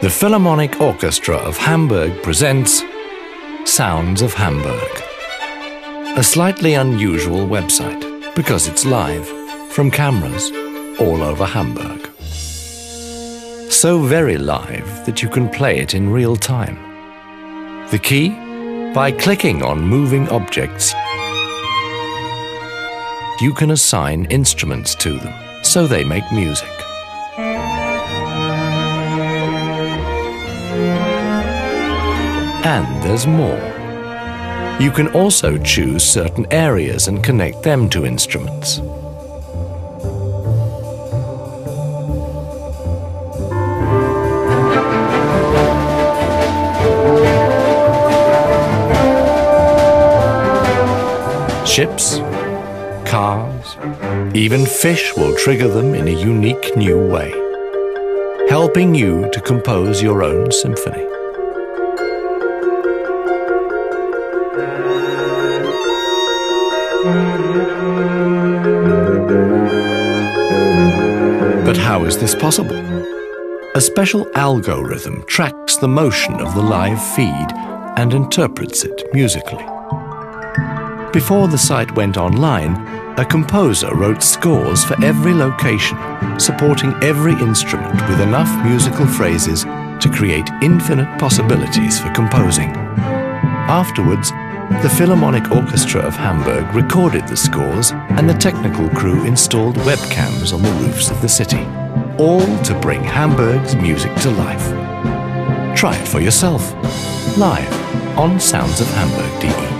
The Philharmonic Orchestra of Hamburg presents Sounds of Hamburg. A slightly unusual website because it's live from cameras all over Hamburg. So very live that you can play it in real time. The key? By clicking on moving objects, you can assign instruments to them so they make music. And there's more. You can also choose certain areas and connect them to instruments. Ships, cars, even fish will trigger them in a unique new way, helping you to compose your own symphony. But how is this possible? A special algorithm tracks the motion of the live feed and interprets it musically. Before the site went online, a composer wrote scores for every location, supporting every instrument with enough musical phrases to create infinite possibilities for composing. Afterwards, the Philharmonic Orchestra of Hamburg recorded the scores and the technical crew installed webcams on the roofs of the city, all to bring Hamburg's music to life. Try it for yourself, live on Sounds of Hamburg.de.